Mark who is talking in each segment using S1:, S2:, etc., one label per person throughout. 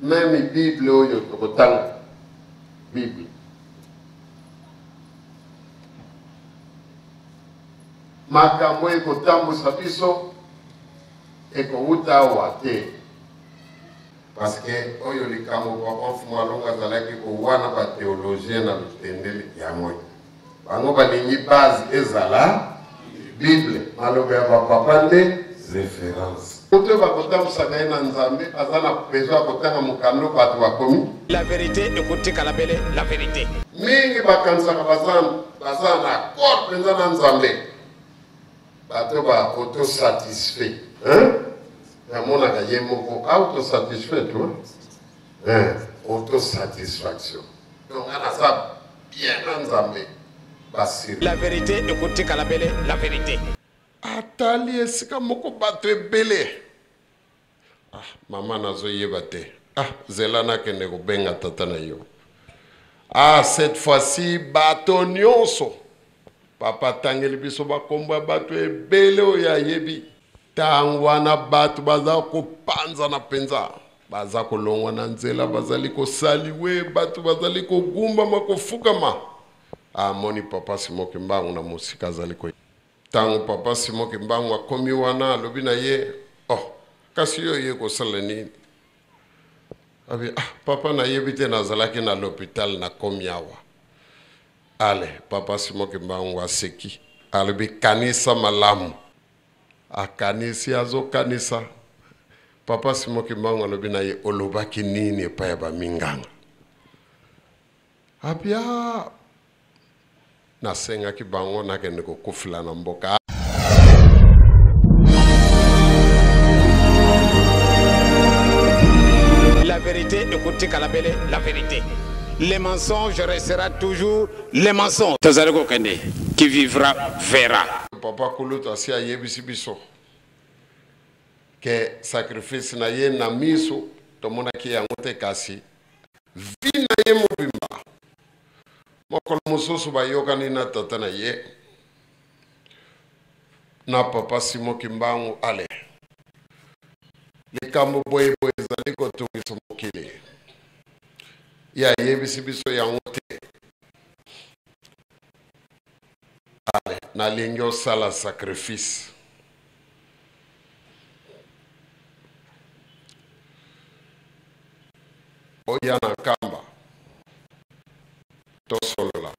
S1: Même Bible oyo tokotanga Bible makambo ekotambusa biso ekouta awa te parce que oyo likambo papa Fuma Longo azalaki kowana batheologien na lutendeli yango bango balingi base ezala Bible maloba ya bapapa nde référence oto bakotambusa ye na nzambe aza na besoin akotanga mokando bato bakomi
S2: la vérité écoutez kalabele la vérité
S1: mingi bakanisaka baza na accord mpenza na nzambe bato ba autosatisfait namonaka ye moko autosatisfait toi autosatisfaction donc anaza bien na nzambe basiri
S2: la vérité écoutez kalabele la vérité
S1: atali esika moko bato ebele mama nazoyeba te zela nakende kobenga tata na yo cette fois-ci bato nyonso papa tangeli biso bakombo ya bato ebele oyo ayebi ntango wana bato baza kopanza na mpenza baza kolongwa na nzela bazali kosaliwe bato bazali kogumbama kofukama amoni papa Simoki Mbangu na mosika azali ko ntango papa Simoki Mbangu akomi wana alobi na ye kasi yo ye kosala nini abi papa nayebi te nazalaki na l'hôpital nakomi awa ale papa Simoki Mbangu aseki alobi kanisa malamu akanisi azokanisa papa Simoki Mbangu alobi na ye olobaki nini epai ya baminganga abia nasengaki bango nakende kokufula na mboka
S2: la vérité écoutez kalabele la vérité les mensonges restera toujours les mensonges tozaleko kende qui vivra verra
S1: papa Kulutu asi ayebisi biso ke sacrifice na ye na miso tomonaki yango te kasi vi na ye mobimba mokolo mosusu bayokani na tata na ye na papa Simoki Mbangu ale likambo boyeboye ezali kotungisa mokili ye ayebisi biso yango te ale nalingi osala sacrifice oya na kamba tosolola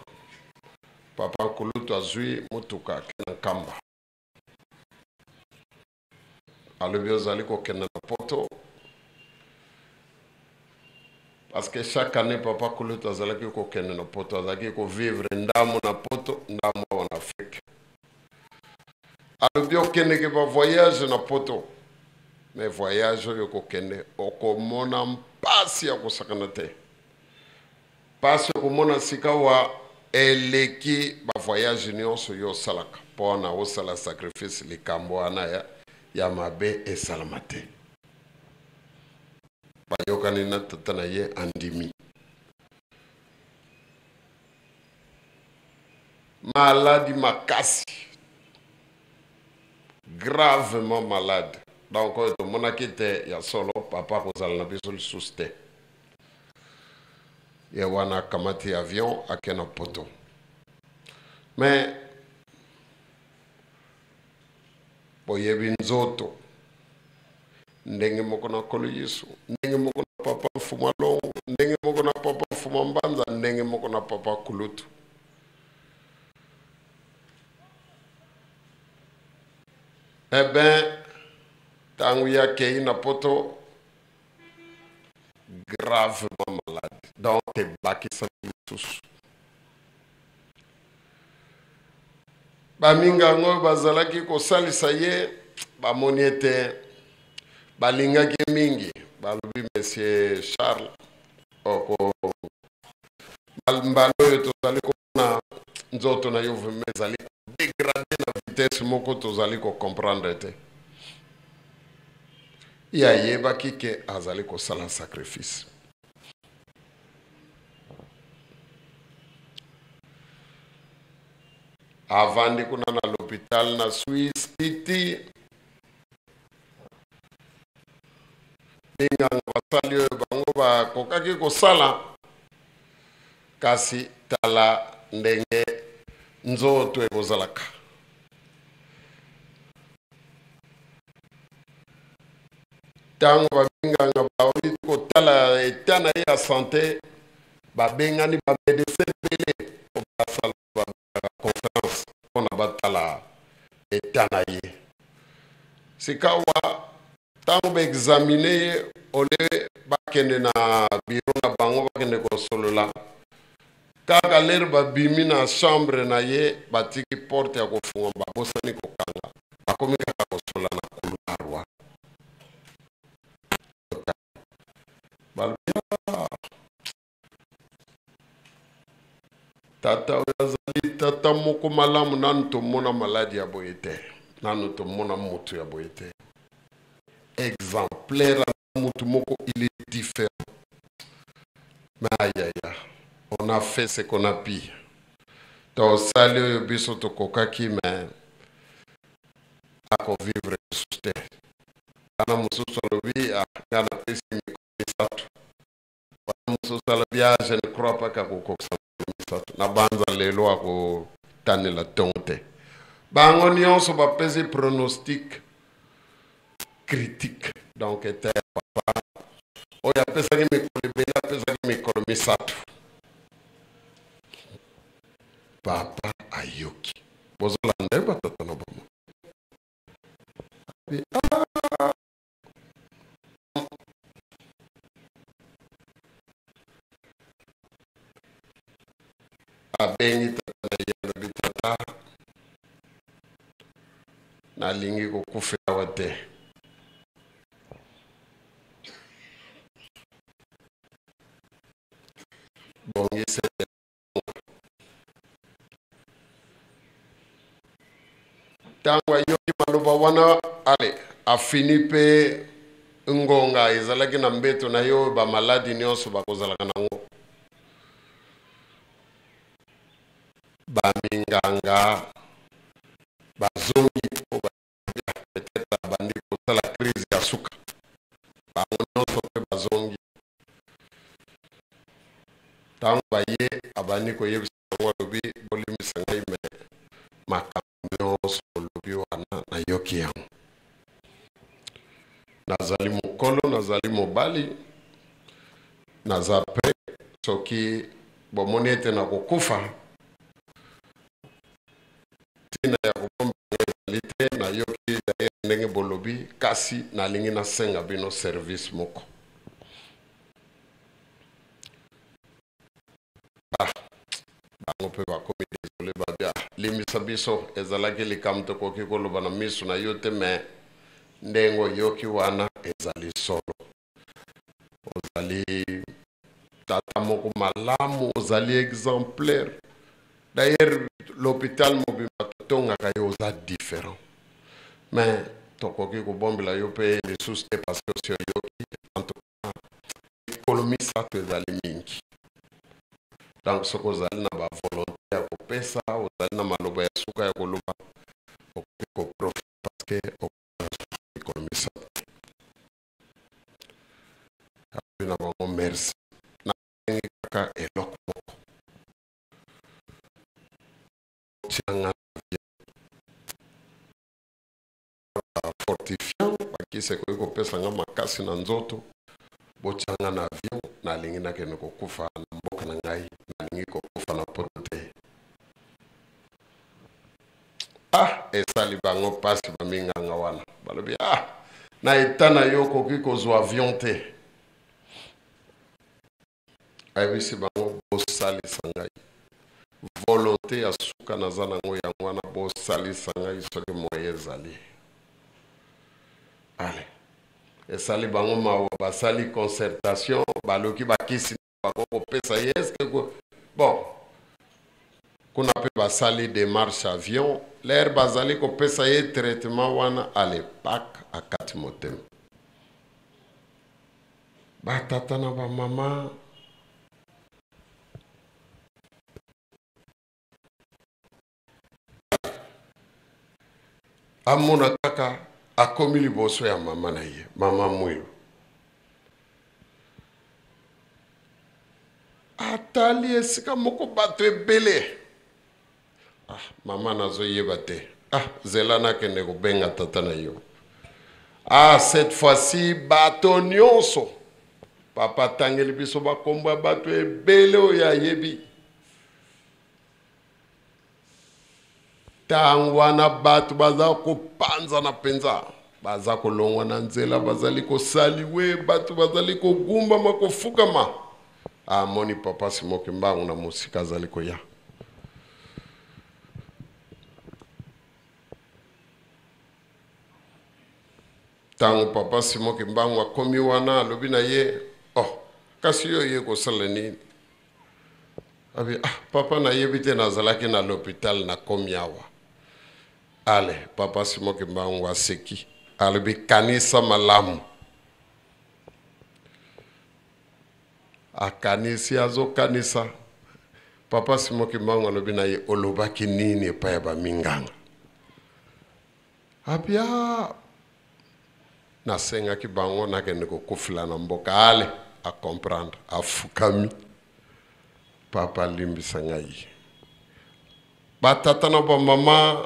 S1: papa Kulutu azwi motuka akena kamba alobi ozali kokende na poto parce que chaque année papa Kulutu azalaki kokende na poto azalaki kovivre ndamo na poto ndamo awa na Afrique alobi okendeke bavoyage na poto mais voyage oyo kokende okomona mpasi ya kosakana te mpasi okomona sika wa eleki bavoyage nyonso yo osalaka mpona osala sacrifice likambo wana ya mabe esalama te bayokani na tata na ye andimi maladi makasi gravement malade donc oyo tomonaki te ya solo papa kozala na biso lisusu te ye wana akamati avion ake na poto mais boyebi nzoto ndenge moko na kolo Yesu ndenge moko na papa Fuma Longo ndenge moko na papa Fuma Mbanza ndenge moko na papa Kulutu tangu yake na poto gravement malade donc ebakisa lisusu baminga ngo bazalaki kosalisa ye bamoni ete balingaki mingi balobi monsieur Charles oko mbalo oyo tozali komona nzoto na yo vraimen ezali dégradé na vitesse moko tozali kocomprendre te ye ayebaki ke azali kosala sacrifice avandi kuna na l'hôpital na Suisse iti binganga basali oyo bango bakokaki kosala kasi tala ndenge nzoto ekozalaka. Tango babinganga baoli kotala eta na ye ya sante babengani bamedecin ebele po basala conférence mpona batala eta na ye. Sikawa tango baexamine ye ole bakende na biro na bango bakende kosolola kaka lere babimi na chambre na ye batiki porte ya kofunga babosani kokanga bakomi kaka kosola na couloir. Tata oyazali tata moko malamu nanu tomona maladi ya boye te, nanu tomona mutu ya boye te. Exemplaire na mutu moko, il est différent. Mais aïe aïe, on a fait ce qu'on a pu. Donc sali oyo biso tokokaki mais ako vivre suste. Ana mususu alobi ngana pesi mikisatu. Ana mususu alobi je ne crois pas kakokokisa na banza lelo ako tanela tonte. Bango nyonso bapesi pronostic critique. Donc était papa oya pesaki mikolo bena pesaki mikolo misatu. Papa ayoki. Bozola ndeba tata no bomo. Abengi tata ya bitata na lingi kokufela wate. Bongi sete tangwa yoki maloba wana ale afini pe ngonga ezalaki na mbeto na yo ba maladi nyonso bakozalaka nango. Baminganga bazongi po peut-être bandi kosala crise ya suka bango nyonso pe bazongi tango baye abandi koyebisa bango alobi bolimisa ngai me makambo nyonso olobi wana nayoki yango. Nazali mokolo nazali mobali naza pe soki bomoni ete na kokufa tina ya kobomba ezali te nayoki daye ndenge bolobi kasi nalingi nasenga bino service moko. Bango pe bakomi désolé babia limisa biso ezalaki likambo tokoki koloba na miso na yo te me ndengo yoki wana ezali solo. Ozali tata moko malamu, ozali exemplaire. D'ailleurs l'hôpital mobimba tongaka yo oza différent. Mais tokoki kobombela yo pe lisusu te parce que osi oyoki en tout cas ekolomisa to ezali mingi. Donc soko ozali na ba volonté ya kopesa, ozali na maloba ya suka ya koloba okoki koprofite parce que ekolomisa. Na bango merci. Na ngi kaka eloko moko. Tianga fortifiant bakise ko pesa nga makasi na nzoto bochanga na avion na lingi na kene kokufa na mboka na ngai na lingi kokufa na pote. Esali bango pasi baminganga wana balobi na etana yo koki kozwa avion te. Ayebisi bango bosalisa ngai volonté ya suka naza nango yango wana bosalisa ngai soki moye ezali. Ale esali bango mawa basali concertation baloki bakisi bakoko pesa ye eske bon kuna pe basali démarche avion l'air bazali kopesa ye traitement wana ale pak akati motema. Batata na ba mama amona kaka akomi liboso ya mama na ye, mama Mwilu. atali esika moko bato ebele. Ah, mama nazoyeba te. Ah, zela nakende kobenga tata na yo. Ah, cette fois-ci bato nyonso. Papa tangeli biso bakombo bato ebele oyo ayebi. Tangu wana bato baza kopanza na penza. Baza kolongwa na nzela bazali kosaliwe bato bazali kogumba makofukama. Ah, moni papa Simoki Mbangu na musika azali koya. Tangu papa Simoki Mbangu akomi wana alobi na ye, oh, kasi yo ye kosala nini? Abi, ah, papa na ye bite nazalaki na l'hôpital na komi awa. Ale, papa Simoki Mbangu aseki. Alobi kanisa malamu. Akanisi azo kanisa. Papa Simoki Mbangu alobi na ye olobaki nini epai ya baminganga. Abi, ah, nasengaki bango nakende kokufula na mboka ale a comprendre afukami papa limbisa ngai batata na ba mama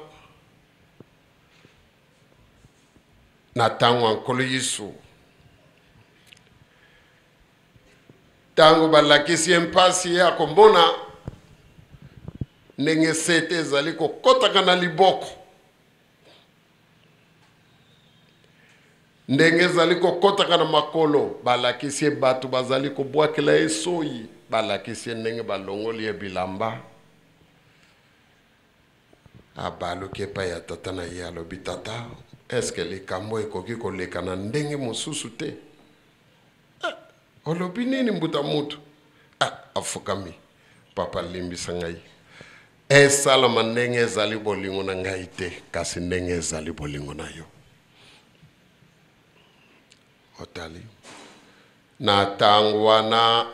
S1: na tango ankolo Yesu tango balakisi empasi ya kombona ndenge sete ezali kokotaka na liboko ndenge ezali kokotaka na makolo balakisi bato bazali kobwakela esoyi balakisi ndenge balongoli ya bilamba abaluki epai ya tata na ye alobi tata eske likambo ekoki koleka na ndenge mosusu te olobi nini mbuta mutu afukami papa limbisa ngai esalama ndenge ezali bolingo na ngai te kasi ndenge ezali bolingo na yo otali na tango wana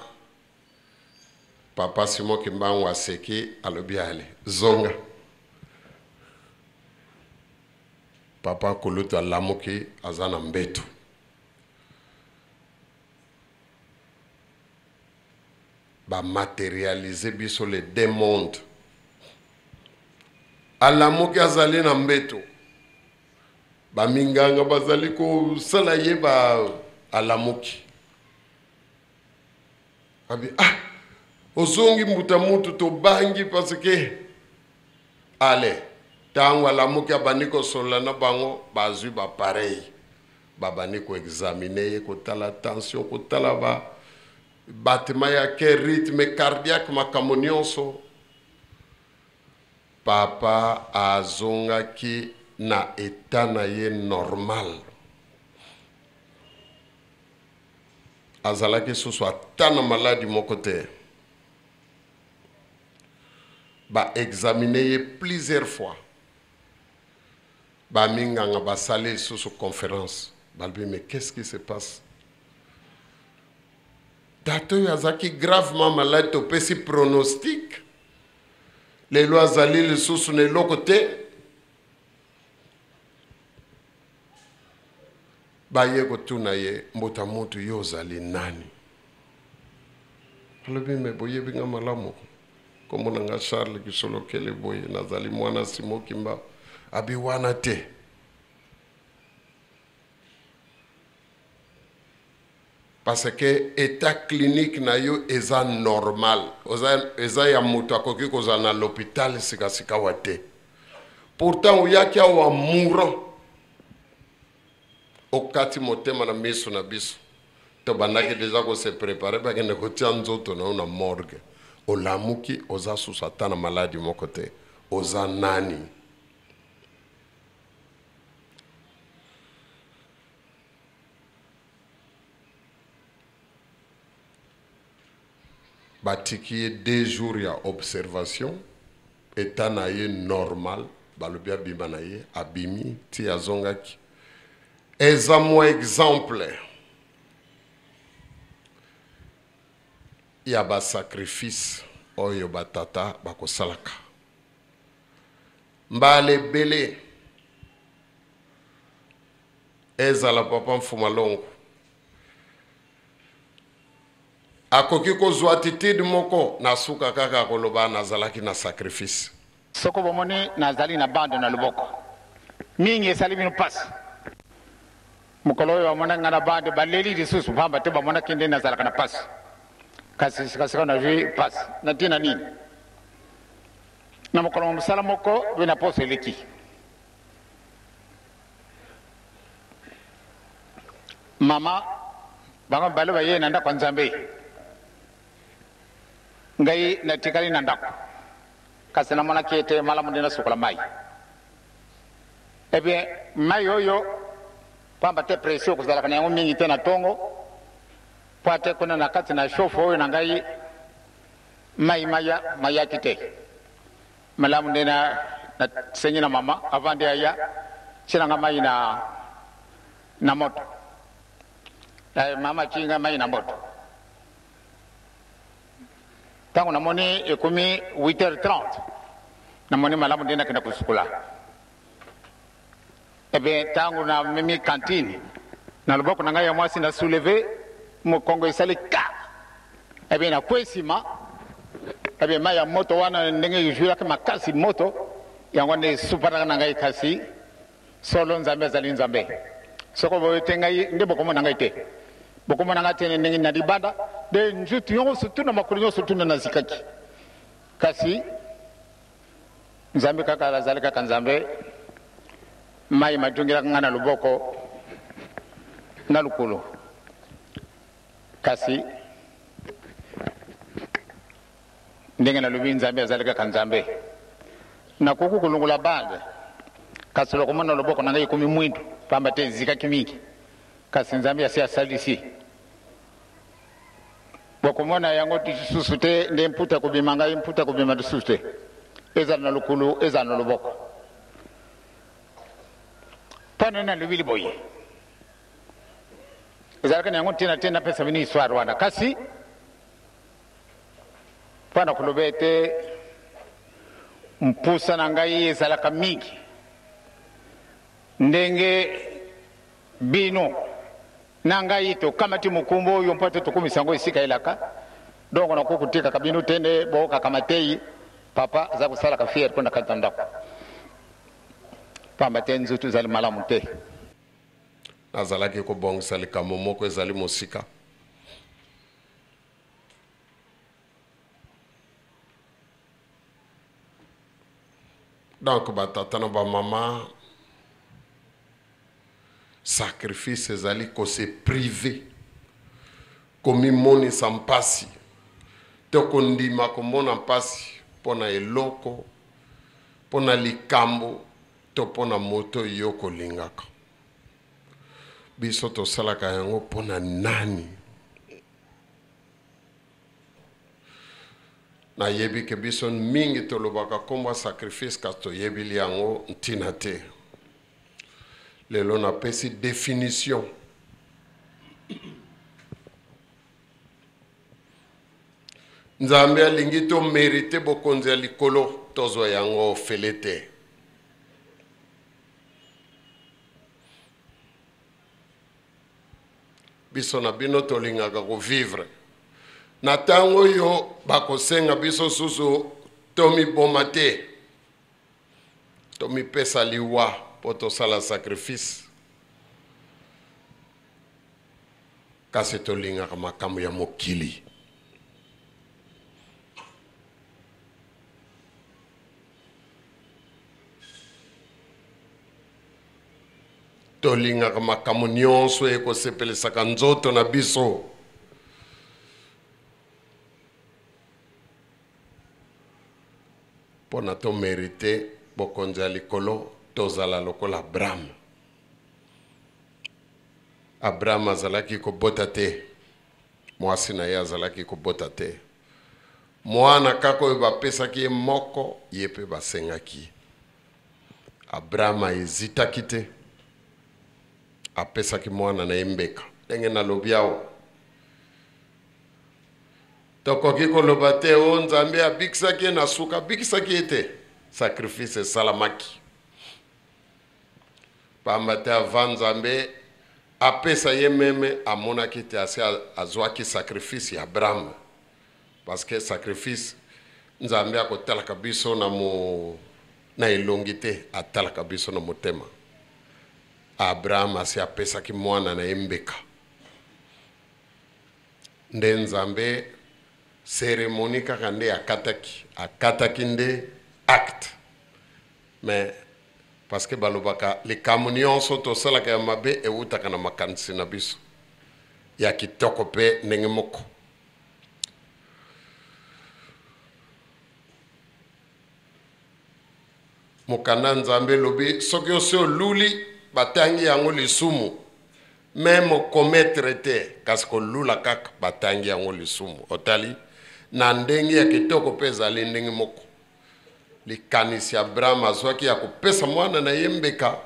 S1: papa Simoki Mbangu aseki alobi ale zonga papa kuluta lamuki azana mbeto ba matérialiser biso les deux mondes alamuki azali na mbeto ba minganga bazali ko sala ye ba alamuki abi ozongi mbuta mutu to bangi parce que ale tango alamuki abaniko sola na bango bazwi ba pareil babani ko examiner ye ko tala tension ko tala ba battement ya ke rythme cardiaque makamonionso papa azongaki na état na ye normal azalaki susu ata na maladi moko te ba examiner ye plusieurs fois ba minganga basali susu conférence balbi mais qu'est-ce qui se passe dato yazaki gravement malade topesi pronostic lelo azali lisusu na eloko te baye kotuna ye mbuta mutu yo ozali nani alobi me boyebi nga malamu komona nga Charles Kisolokele boye nazali mwana Simoki Mbangu abi wana te parce que état clinique na yo eza normal eza ya mutu akoki kozala na l'hôpital sikasika wa te pourtant oyaki awa mourant okati motema na miso na biso to bandaki deja ko se préparer bakende kotia nzoto na morgue olamuki oza susu ata na maladi moko te oza nani batiki 2 jours ya observation état na ye normal balobi abima na ye abimi ti azongaki eza mwa exemple ya ba sacrifice oyo batata bakosalaka mbale bele ezala papa Mfumalongo akoki kozwa attitude moko na suka kaka koloba nazalaki na sacrifice
S2: soko bomoni nazali na bande na luboko mingi esali bino pasi mokolo oyo bamona nga na bande baleli lisusu pamba te bamonaki nde nazalaka na pasi kasi sikasika nazwi pasi na ntina nini na mokolo mosala moko be na poso eleki mama bango mibale baye na ndako ya nzambe ngai natikali na ndako kasi namonaki ete malamu nde nasukola mai ebie mai oyo pamba te presio kozalaka na yango mingi te na tongo po ate kuna na kati na shofo oyo na ngai mai mayaki te malamu nde na senyi na mama avant nde aya tinanga mai na moto mama kinga mai na moto tango namoni ekomi 8h30 namoni malamu nde nakenda kusukula ebe tango na mimi kantine na loboko na ngai ya mwasi na souleve mokongo esali ka ebe na kwesima ebe mai ya moto wana ndenge yujuraki makasi moto yango nde supataka na ngai kasi solo nzambe azali nzambe soko boyo te ngai nde bokomona ngai te bokomona ngai te ndenge na libanda de njutu nyonso tuna makolo nyonso tuna na zikaki kasi nzambe kaka azali kaka nzambe mai matungiraka nga na luboko na lukulu kasi ndenge nalobi nzambe azali kaka nzambe nakoki kulungula bande kasi lokomona loboko na ngai ekomi mwindu pamba te zikaki mingi kasi nzambe asi asalisi bokomona yango lisusu te nde mputa kobima ngai mputa kobima lisusu te ezala na lukulu ezala na loboko pano na lobili boye ezalaka na yango ntina te napesa bino histoire wana kasi mpona koloba ete mpusa na ngai ezalaka mingi ndenge bino na ngai tokamati mokumbu oyo mpo te tokomisa yango esika elaka donk nakoki kotikaka bino te nde bookaka matei papa aza kosalaka fiere mpo na kati na ndako pamba te nzutu ezali malamu te
S1: nazalaki kobongisa likambo moko ezali mosika donc batata na bamama sacrifice ezali kose prive komimonisa mpasi to kondima komona mpasi mpona eloko mpona likambo to mpona moto yo kolingaka biso tosalaka yango mpona nani nayebi ke biso mingi tolobaka kombo sacrifice kasi toyebili yango ntina te lelo napesi définition nzambe alingi tomérite bokonzi ya likolo tozwa yango ofele te biso na bino tolingaka kovivre na ntango oyo bakosenga biso susu tomiboma te tomipesa liwa mpo tosala sacrifice kasi tolingaka makambo ya mokili tolingaka makambo nyonso ekosepelisaka nzoto na biso mpona tomérite bokonzi ya likolo tozala lokola abraham azalaki kobota te mwasi na ye azalaki kobota te mwana kaka oyo bapesaki ye moko ye mpe basengaki abraham aezitaki te apesaki mwana na ye mbeka ndenge nalobi awa tokoki koloba te o nzambe abikisaki ye na suka abikisaki ye te sacrifice esalamaki pamba te avant nzambe apesa ye meme amonaki te asi azwaki sacrifice ya Abraham, parce que sacrifice nzambe akotalaka biso na elongi te, atalaka biso na motema. Abraham asi apesaki mwana na ye mbeka. Nde nzambe cérémonie kaka nde akataki nde acte. Mais parce que balobaka likambo nyonso tosalaka ya mabe eutaka na makanisi na biso ya kitoko pe ndenge moko. Mokanda nzambe lobi soki oso luli batangi yango lisumu même commettre te kasi kolula kaka batangi yango lisumu. Otali na ndenge ya kitoko pe ezali ndenge moko. Likanisi ya Abraham azwaki ya kopesa mwana na ye mbeka,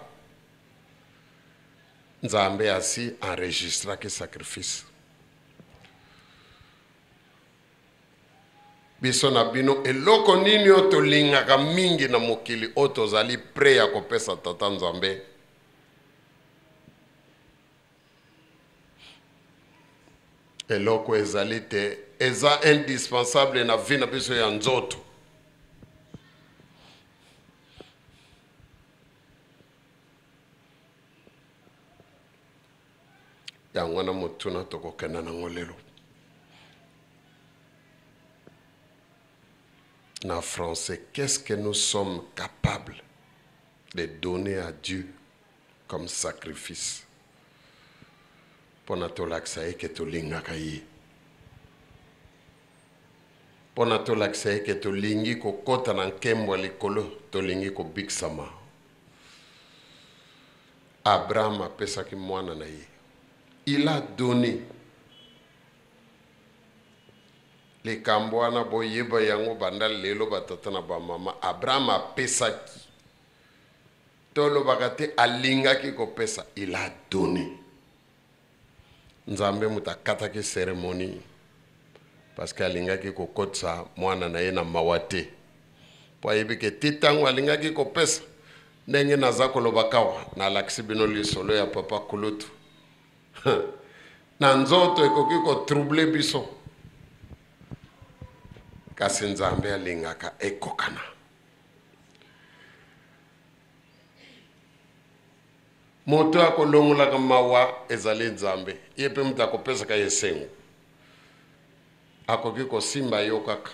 S1: nzambe asi enregistraki sacrifice. Biso na bino eloko nini oyo tolingaka mingi na mokili oyo tozali pre ya kopesa tata nzambe? Eloko ezali te, eza indispensable na vie na biso ya nzoto. Yango na motuna tokokenda nango lelo. En français, qu'est-ce que nous sommes capables de donner à Dieu comme sacrifice? Pona tolakisa eke tolingaka ye. Pona tolakisa eke tolingi kokota na nkembo likolo, tolingi kobiksama. Abraham apesaki mwana na ye. Il a donné. Likambo wana boyeba yango banda lelo batata na ba mama. Abraham apesaki. Tolo bakate alingaki kopesa. Il a donné. Nzambe mutakataki cérémonie parce que alingaki kokotsa mwana na ye na mawate. Po yebike titango alingaki kopesa. Ndenge naza koloba kawa na lakisi bino lisolo ya papa Kulutu. Na nzoto ekoki ko trouble biso. Kasi nzambe alingaka ekokana. Moto akolongolaka mawa ezali nzambe. Ye pe mutu akopesaka ye sengo. Akoki kosimba yo kaka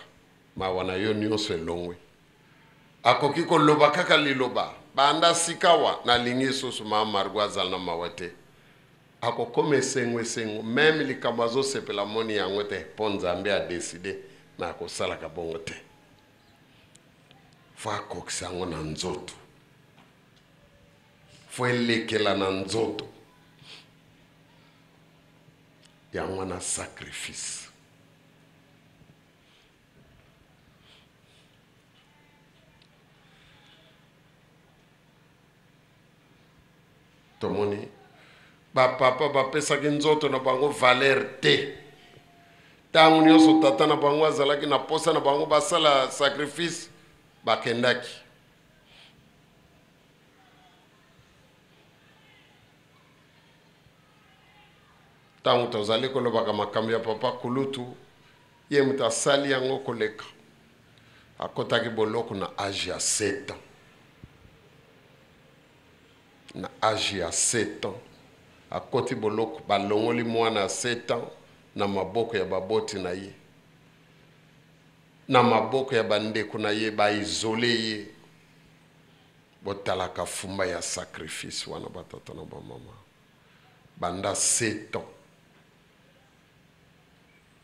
S1: mawa na yo nyonso elongwe. Akoki koloba kaka liloba. Banda sikawa na lingi susu maamargo azali na mawa te. Akokome sengo. Même likambo azosepela moni yango te po nzambe a décidé na akosalaka bongo te. Fo akokisa yango na nzoto. Fo elekela na nzoto. Yango na sacrifice. Tomoni ba papa ba pesaki nzoto na bango valeur te. Tangu nyonso tata na bango azalaki na posa na bango basala sacrifice bakendaki. Tangu tozali kolobaka makambo ya papa Kulutu, ye mutu asali yango koleka. Akotaki boloko na âge ya 7 ans. Na âge ya 7 ans. Akoti boloko balongoli mwana 7 ans na maboko ya baboti na ye. Na maboko ya bandeko na ye ba isolé ye. Botalaka fumba ya sacrifice wana batata na ba mama. Banda 7 ans.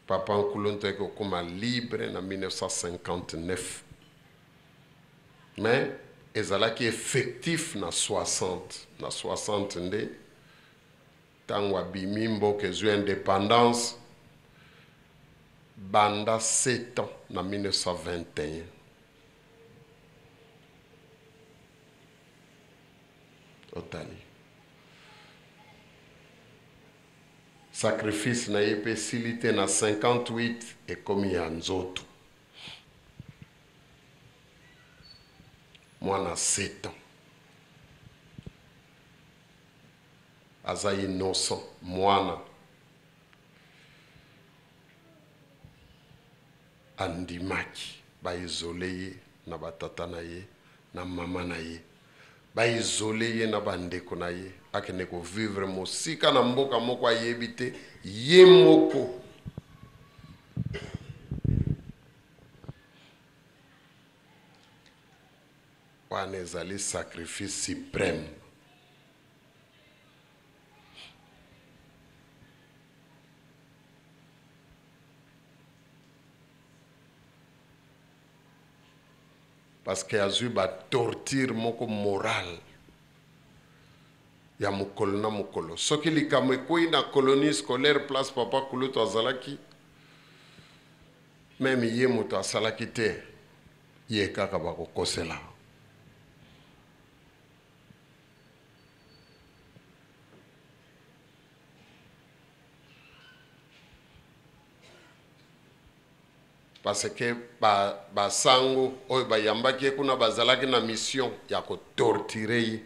S1: Papa Nkuluntu eko kuma libre na 1959. Mais ezalaki effectif na 60. Na 60 nde tango abimi mboka ezwi indépendance banda 7 ans na 1921. Otali. Sacrifice na ye pe silite na 58 ekomi ya nzoto. Mwana 7 ans. aza innocent mwana andimaki baizole ye na batata na ye na mama na ye baizole ye na bandeko na ye akende ko vivre mosika na mboka moko ayebi te ye moko wana ezali sacrifice suprême. Parce que azui ba torture moko moral ya mokolo na mokolo soki likambo ekoi na colonie scolaire place papa kulutu azalaki même ye moto asalaki te ye kaka bakokosela. Parce que basango oyo bayambaki kuna bazalaki na mission ya ko torturer ye.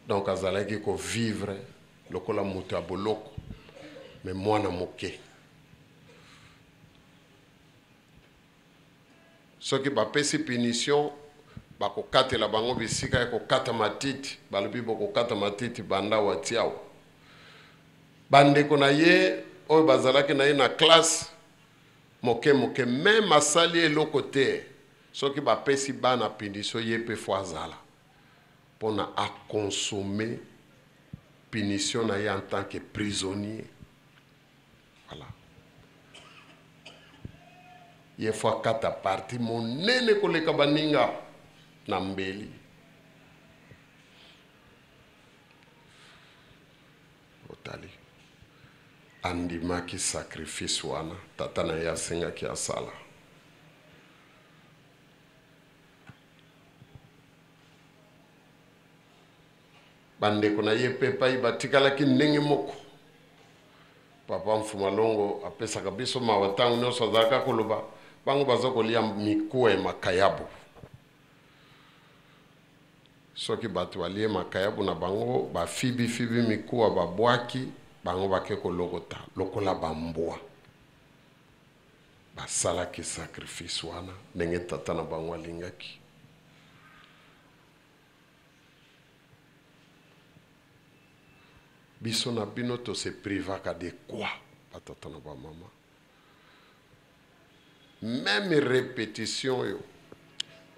S1: Donc azalaki ko vivre lokola moto ya boloko mais mwana moke. Soki bapesi punition bakokatela bango bisika ya kokata matiti balobi bokokata matiti banda watiao. Bandeko na ye oyo bazalaki na ye na classe moke moke même asali eloko te soki bapesi bana punition ye pe fo azala pona a consommer punition na ye en tant que prisonnier. Voilà. Ye fo akata parti monene koleka baninga na mbeli. Otali andimaki sacrifice wana tata na ye asengaki asala. Bandeko na ye pe pai batikalaki ndenge moko. Papa Mfumalongo apesaka biso mawa ntango nyonso azalaka koloba bango baza kolia mikuwa ya makayabu. Soki bato balie makayabu na bango bafibi mikuwa babwaki bango bake kolokota lokola bambwa. Basalaki sacrifice wana ndenge tata na bango alingaki. Biso na bino to se privaka de quoi patata na ba mama. Même répétition yo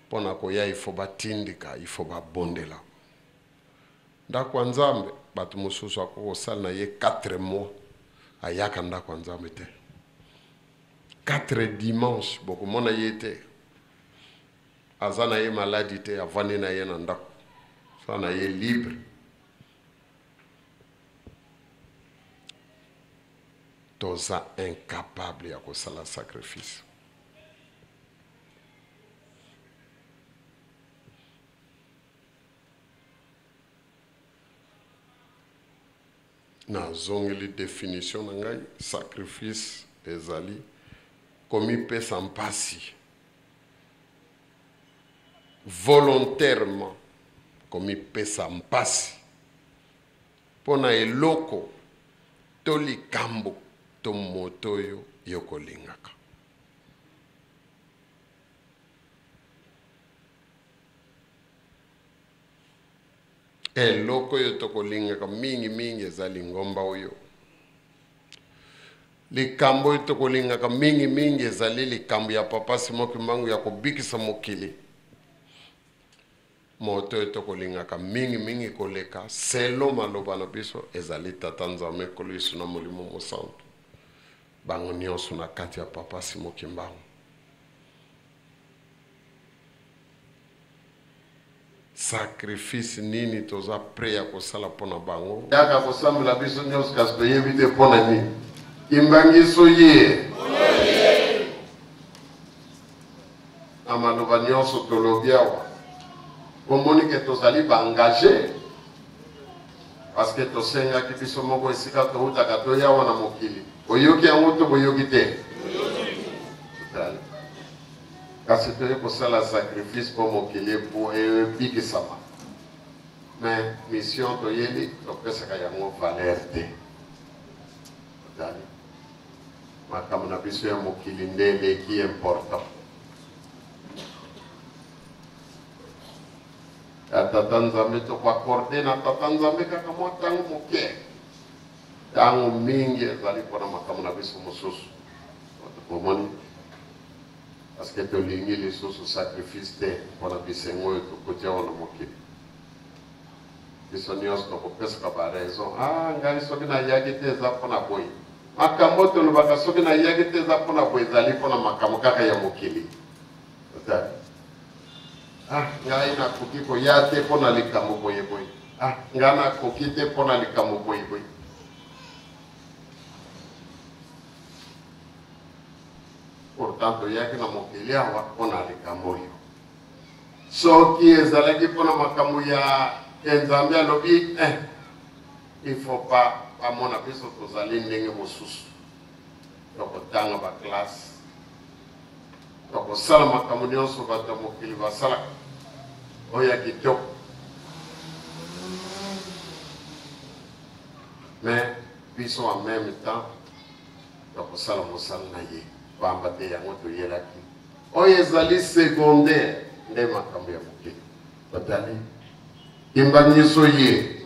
S1: pona koya il faut batindika il faut babondela. Ndako nzambe batu mususu akoko sala na ye 4 mois ayaka ndako nzambe te. 4 dimanches boko mona yete azana ye maladie te avani na ye na ndako. Sana ye libre. Toza incapable ya kosala sacrifice. Na zongeli définition na ngai sacrifice ezali komi pesa mpasi volontairement komi pesa mpasi pona eloko to likambo to moto yo yokolingaka. Eloko yo tokolingaka mingi ezali ngomba oyo. Likambo yo tokolingaka mingi ezali likambo ya papa Simoki Mbangu ya kobikisa mokili. Moto yo tokolingaka mingi koleka selo maloba na biso ezali tata nzambe kolo Yesu na molimo mosantu. Bango nyonso na kati ya papa Simoki Mbangu. Sacrifice nini toza pre ya kosala pona bango. Yaka kosambela biso nyonso kasi toyebi te pona nini. Imbangiso ye. Amaloba nyonso tolobi awa. Omoni ke tozali ba engagé. Parce que tosengaki biso moko esika toutaka toyawa na mokili. Oyoki yango to boyoki te. kasi toye kosala sacrifice po mokili po ebikisama mais mission toyeli topesaka yango valeur te otali makambo na biso ya mokili nde eleki important ya tata nzambe tokoakorde na tata nzambe kaka mwa ntango moke ntango mingi ezali mpona makambo na biso mosusu omoni parce que tolingi lisusu sacrifice te mpona bisengo oyo tokotia wana mokili biso nyonso tokopesaka baraison ngai soki nayaki te eza mpona boye makambo tolobaka soki nayaki te eza mpona boye ezali mpona makambo kaka ya mokili otali ngai nakoki koya te mpona likambo boyeboye ngai nakoki te mpona likambo boyeboye pourtant toyaki na mokili awa mpona likambo oyo soki ezalaki mpona makambo ya nzambe alobi il faut pas bamona biso tozali ndenge mosusu tokotanga baklasse tokosala makambo nyonso bato ya mokili basalaka oyo ya kitoko mais biso en même temps tokosala mosala na ye pamba te yango toyelaki oyo ezali secondaire nde makambo ya mokili batali kimbangiso ye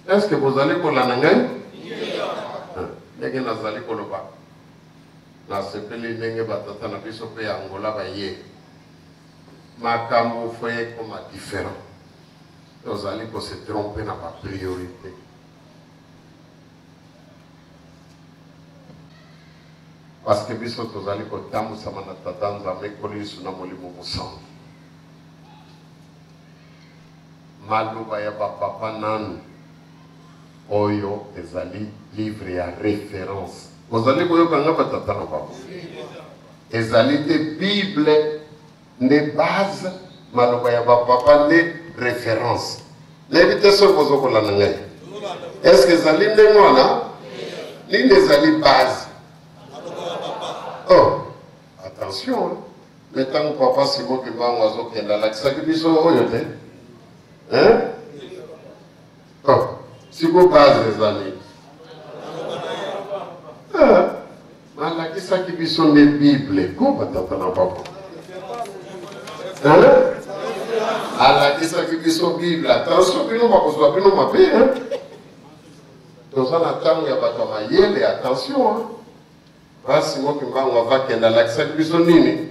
S1: est-ce que bozali kolanda ngai ndenge nazali koloba nasepeli ndenge batata na biso mpe ya ngola baye makambo fo ekoma différent tozali kose trompe na bapriorité parce que biso tozali kotambusama na tata nzambe ekolo lisu na molimo mosantu maloba ya bapapa nanu oyo ezali livre ya référence ozali koyokanga batata na babo ezali te bible nde base maloba ya bapapa nde référence nayebi te soki bozokolanda ngai est ce que ezali ndenge wana nini ezali base attention mais ntango papa simoki mbango azokenda alakisaki biso oyo te siko base ezali malakisaki biso nde bible ko batata na papa alakisaki biso bible attention bino bakozwa bino mabe toza na ntango ya bato ya mayele attention basi moki mbango avakenda alakisaki biso nini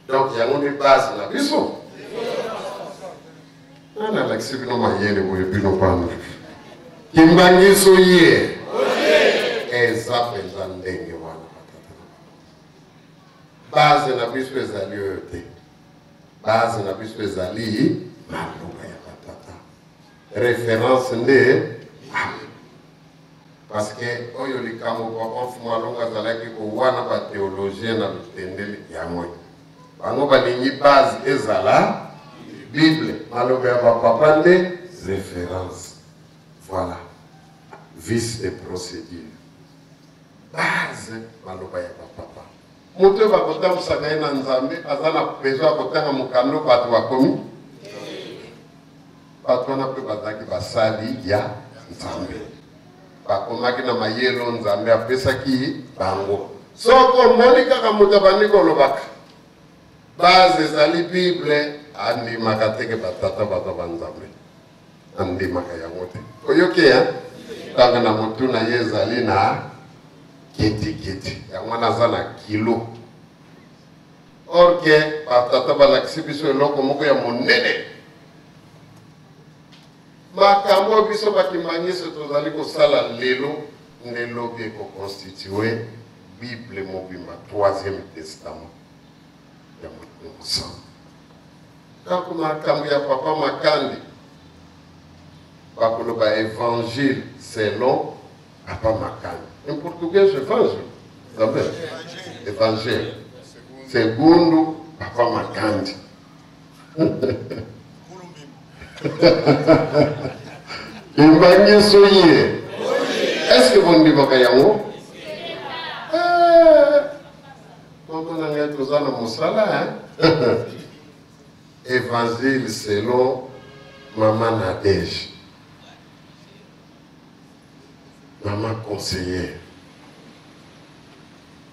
S1: donc yango nde base na biso alakisi bino mayele boye bino pano kimbangiso ye eza mpenza ndenge wana base na biso ezali oyo te base na biso ezali maloba ya batata référence nde parce que oyo likambo papa mfumu alongo azalaki kowana bathéologien na bitendeli yango bango balingi base ezala bible maloba ya bapapa nde référence voilà vice et procédure base maloba ya bapapa moto oyo bakotambusaka ye na nzambe aza na besoin ya kotanga mokando bato bakomi bato wana mpe bazalaki basali ya nzambe bakomaki na mayelo nzambe apesaki bango soko omoni kaka moto abandi kolobaka base ezali bible andimaka teke batata bato banzambe andimaka yango te oyoki ya ntango na motu na ye ezali na kitikiti yango naza na kilo or ke batata balakisi biso eloko moko ya monene makambo biso bakimbangiso tozali kosala lelo nde lobi ekoconstitue bible mobimba 3e testament ya mosantu kako makambo ya papa makandi bakoloba évangile selon papa makandi en portugais évangile sabe évangile segundo papa makandi imbangiso ye est-ce que vous ndimaka yango maman n'a tout ça dans mon salaire. Évangile selon maman Nadège. Maman conseillère.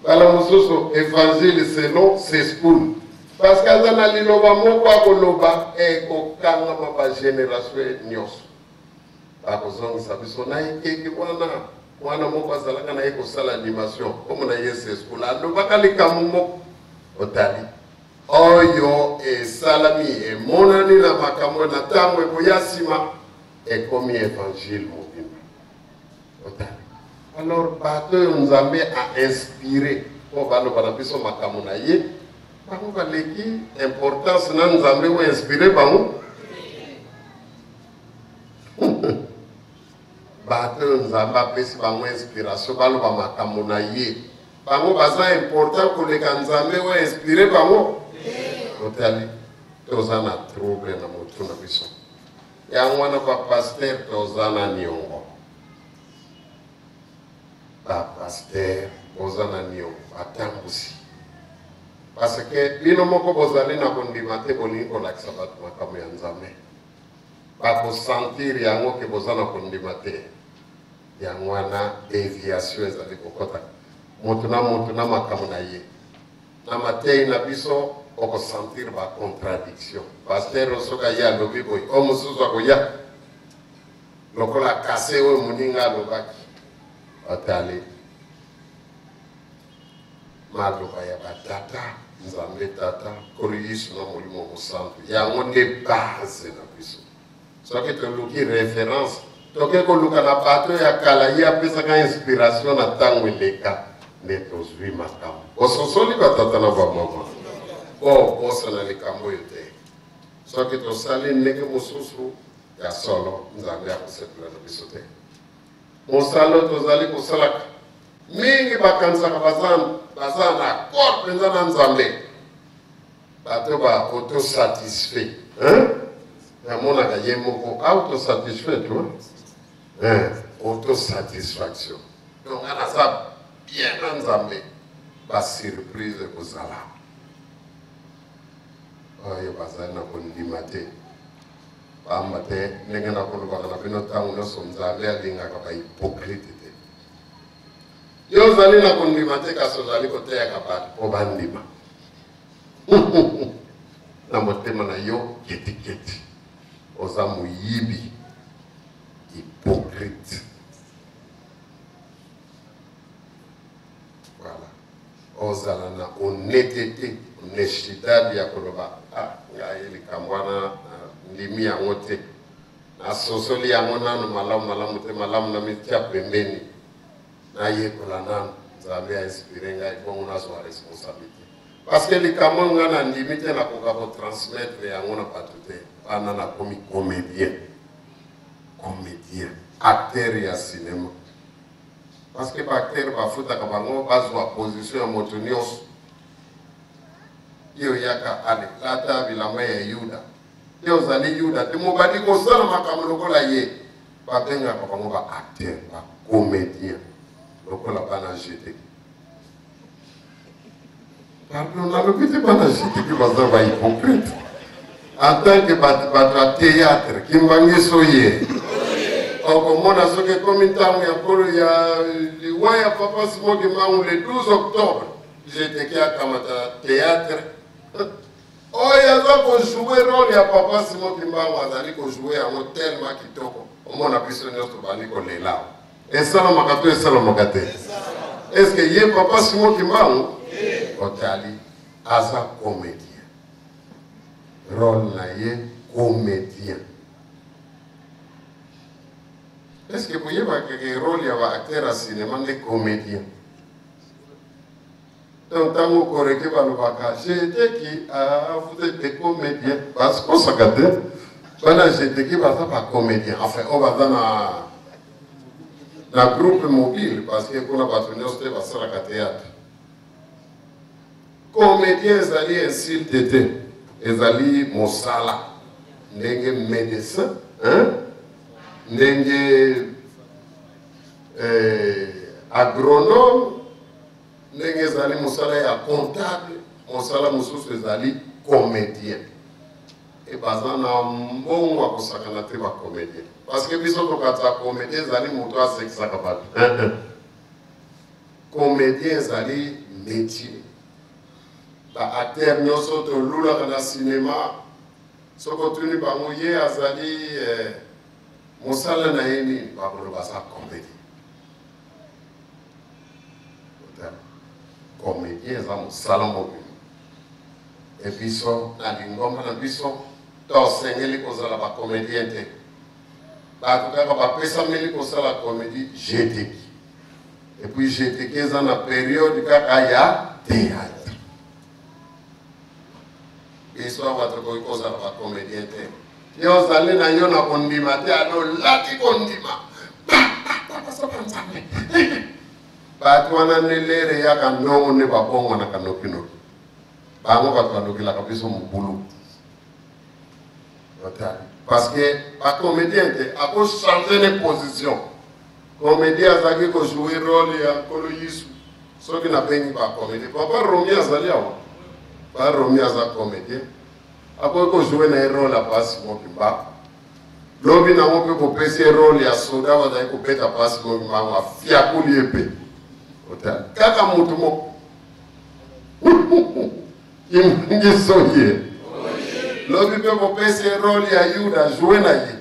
S1: Voilà, mon évangile selon ses schools. Parce que dans la liloba, mon papa loba et au kanga ma génération nyos. Parce que ça veut dire que wana mon papa zalaka na eko sala animation comme na ses schools. Loba kali kamumo otali. Oyo e salami e monani na makambo na tango e boyasima e komi évangile mobimba. Otali. Alors, bateau Nzambe a inspiré pour baloba na biso makambo na ye. Bango baleki importance na Nzambe ou inspiré bango. Bateau Nzambe apesi bango inspiration baloba makambo na ye. Bango baza important koleka Nzambe ou inspiré bango. Otali toza na trouble na motu na biso. Yango wana ba pasteur toza na niongo. Ba pasteur toza na niongo atambusi. Parce que bino moko bozali na kondima te bolingi kolakisa bato makambo ya Nzambe. Bakosentir yango ke boza na kondima te. Yango wana déviation ezali kokota. Motu na makambo na ye. Na matei na biso okosentir ba contradiction. Pasteur osoka ya lobi boy. O mususu akoya. Lokola kase o muninga lobaki. Otali. Maloba ya batata. Nzambe tata. Koli yisu na molimo mosantu. Yango nde base na biso. Soki toluki référence. Toke koluka na bato ya kala ya pesaka inspiration na tango eleka. Nde tozwi makambo. Ososoli batata na bamama. Bosa na likambo yote. Soki tosali ndenge mosusu ya solo Nzambe akosepela na biso te. Mosalo tozali kosalaka. Mingi bakanisaka baza na accord penza na Nzambe. Bato ba autosatisfait. Namonaka ye moko autosatisfait tu vois. Autosatisfaction. Donc on a ça bien na Nzambe. Ba surprise kozala. Oyo bazali na kondima te. Bamba te ndenge na kolobaka na bino ntango nyonso Nzambe alingaka bahypocrite te. Yo ozali na kondima te kasi ozali koteyaka bato mpo bandima. Na motema na yo ketiketi. Oza moyibi. Hypocrite. Voilà. Ozala na honnêteté. Neshidadi ya koloba ya ili kambwana ndimi ya ngote na sosoli ya ngonano malamu te malamu na mitia pembeni na yekola nanu Nzambe ya inspirenga ibongo na swa responsabilité parce que likambo ngana ndimi te na kokabo transmettre ya ngona patute ana na komi comédien acteur ya cinéma parce que ba acteur ba futa ka bango bazwa position ya moto nyonso. Iyo yaka ale lata bilamba ya Yuda. Yo zali Yuda te mobali ko sala makambo lokola ye. Ba benga ka bango ba acteur, ba comédien. Lokola bana jeté. Pardon, na le petit bana jeté ki baza ba hypocrite. En tant que ba théâtre ki mbangi soye. Oko mona soke komintamu ya kolo ya liwaya papa simoki mangu le 12 octobre. J'étais qui a kamata théâtre. Oh, il y a joué le rôle, il y a papa Simon Kimbango, il a joué à un hôtel Makitoko. Au moins, on a pu se dire qu'on est là. Et ça, on m'a et ça, on m'a gâté. Est-ce qu'il y a papa Simon Kimbango? Otali, Aza comédien. Rôle naïe, comédien. Est-ce que vous voyez que rôle, il y a acteur à cinéma, des comédiens? Donc, tant que corrigé par le vaca, j'ai été qui a fait des comédiens. Parce qu'on s'est gâté. Voilà, j'ai été qui va faire comédien. Enfin, on va dans le groupe mobile, parce que pour la patronne, c'était pas ça la théâtre. Comédien, ils allaient ainsi t'étais. Ils allaient mosala. N'engue médecin, hein? N'engue agronome. ndenge ezali mosala ya comptable mosala mosusu ezali comédien et baza na mbongo akosakana te bacomédien parce que biso tokata comédien ezali moto asekisaka bato comédien ezali métier baacteur nyonso tolulaka na cinéma soki otuni bango ye azali mosala na ye nini bakoloba aza comédien comédien eza mosala mobima e biso na lingomba na biso tosengeli kozala bacomédien te bato kaka bapesameli kosala comédie jeteki epuis jeteki eza na periode kaka ya théâtre biso awa tokoki kozala bacomédien te yo ozali na yo na kondima te alolati kondima bato wana nelere yaka ndongo nde babongonaka nokinoki bango bato balukilaka biso mobulu parce que bacomédien te akochange ne position comédien azalaki kojoue role ya nkolo yisu soki nabengi bacomédien papa romi azali awa baromi aza comédien akoki kojoue na ye role ya pasi mobimba lobi nango mpe kopesi role ya soda bazali kobeta pasi mobimbango afiakuli ye mpe kaka mutu moko imungiso ye lobi mpe kopesi role ya yuda joue na ye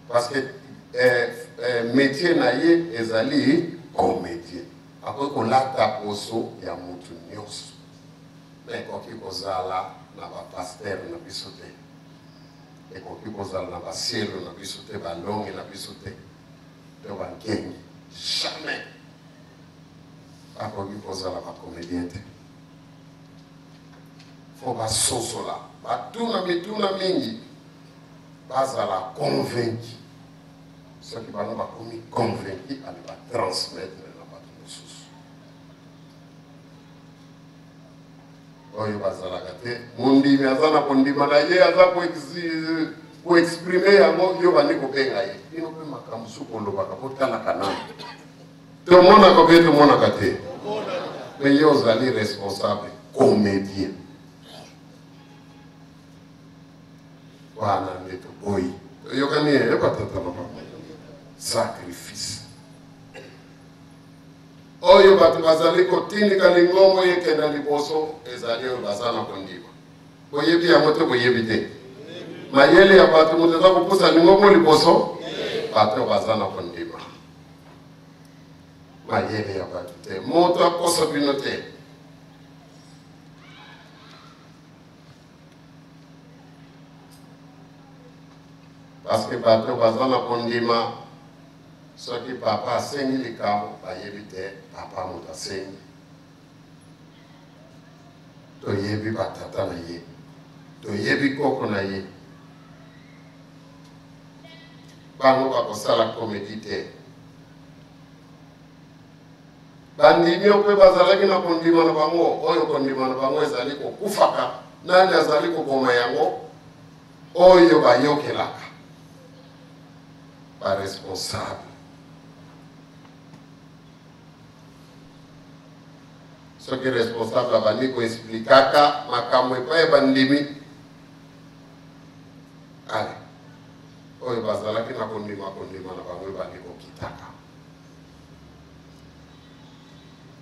S1: parce que métier na ye ezali comédien akoki kolata poso ya mutu nyonso me ekoki kozala na bapaster na biso te ekoki kozala na basielo na biso te balongi na biso te to bangengi jamais akoki kozala bacomédien te fo basosola batuna mituna mingi bazala convaincu soki bango bakomi convaincu ale batransmettre na bato mosusu oyo bazalaka te mondimi aza na kondima na ye aza koexprime yango yo bandi kobenga ye bino mpe makambo su kolobaka botalaka nani tomonaka mpe tomonaka te me ye ozali responsable comédien wana nde toboyi toyokani eyeba tata na bango sacrifice oyo bato bazali kotindika lingombo yekenda liboso ezali oyo baza na kondima boyebi yango te boyebi te mayele ya bato moto eza kopusa lingombo liboso bato baza na kondima mayele ya bato te moto akosa bino te parce que bato baza na kondima soki papa asengi likambo bayebi te papa moto asengi toyebi batata na ye toyebi koko na ye bango bakosala comédie te bandimi mpe bazalaki na kondima na bango oyo kondima na bango ezali kokufaka nani azali koboma yango oyo bayokelaka baresponsable soki responsable abandi koexplikaka makambo epai bandimi ale oyo bazalaki na kondima na bango ebandi kokitaka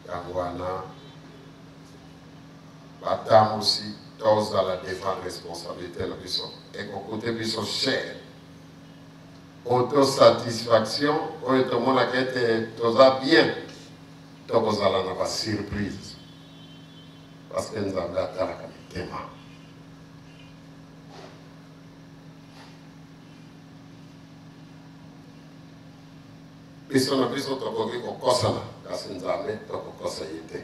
S1: yango wana batambusi tozala devant responsabilité na biso ekokute biso cher autosatisfaction oyo tomonaka ete toza bien tokozala na basurprise parce que nzambe atalaka mitema biso na biso tokoki kokosana kasi nzambe tokokosa ye te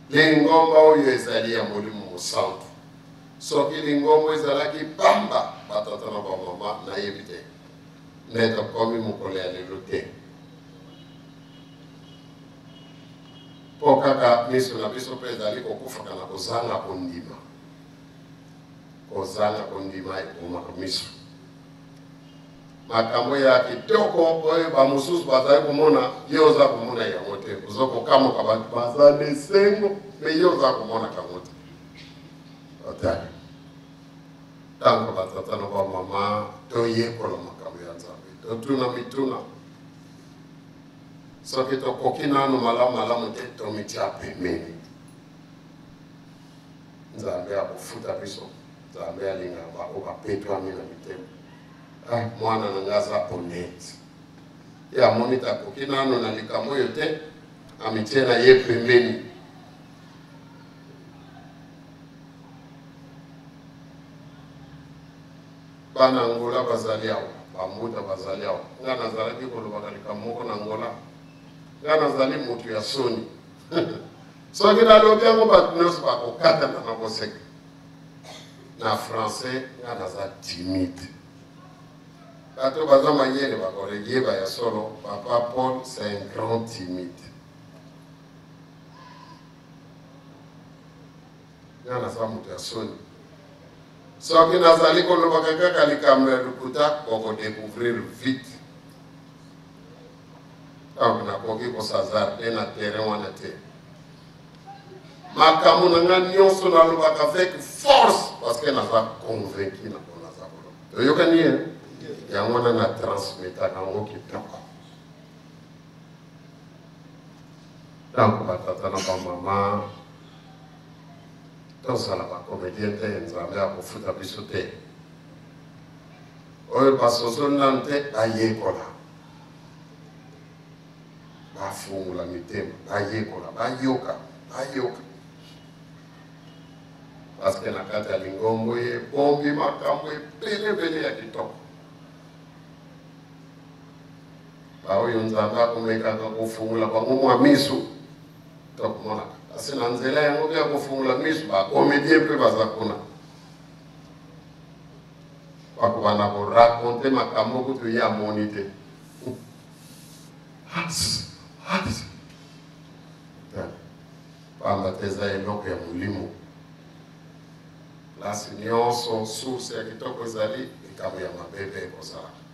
S1: lingomba oyo ezali ya molimo mosantu soki lingomba ezalaki pamba batata na bamama nayebi te nde tokomi mokolo ya lelo te po kaka miso na biso mpe ezali kokufaka na kozanga kondima ekomaka miso makambo ya kitoko oyo bamosusu bazali komona ye oza komona yango te ozokokamoka bato baza lesengo me ye oza komona kango te otali ntango batata na bamama toyekola makambo ya nzambe totuna mituna soki tokoki nanu malamu te tomitia pembeni nzambe akofuta biso nzambe alingaka bako bapetwami na mitema mwana na nga aza honnête ye amoni takoki nano na likambo oyo te amitie na ye pembeni bana Angola bazali awa bamuta bazali awa nga nazalaki kolobaka likambo moko na Angola nga nazali motu ya soni soki nalobi yango bato nyonso bakokatana na boseka na français nga naza timide bato baza mayele bakoleyeba ya solo papa Paul c'est un grand timide nga naza moto ya soni soki nazali kolobaka kaka likambo ya lokuta okodécouvrir vite donc nakoki kosazarde na terrain wana te makambo na nga nyonso nalobaka avec force parce que naza convaincu na po naza koloba oyokani ye yango wana na transmetaka yango kitoko donc batata na bamama tozala bacomédien te nzambe akofuta biso te oyo basoso nanu te bayekola bafungula mitema bayekola bayoka parce que na kati ya lingombo ye bombi makambo ebelebele ya kitoko baoyo nzambe akomekaka kofungula bango mwa miso tokomonaka kasi na nzela yango mpe ya kofungula miso bacomédien mpe baza kuna bakobana korakonte makambo kutu ye amoni te pamba te eza eloko ya molimo place nyonso source ya kitoko ezali likambo ya mabe mpe ekozala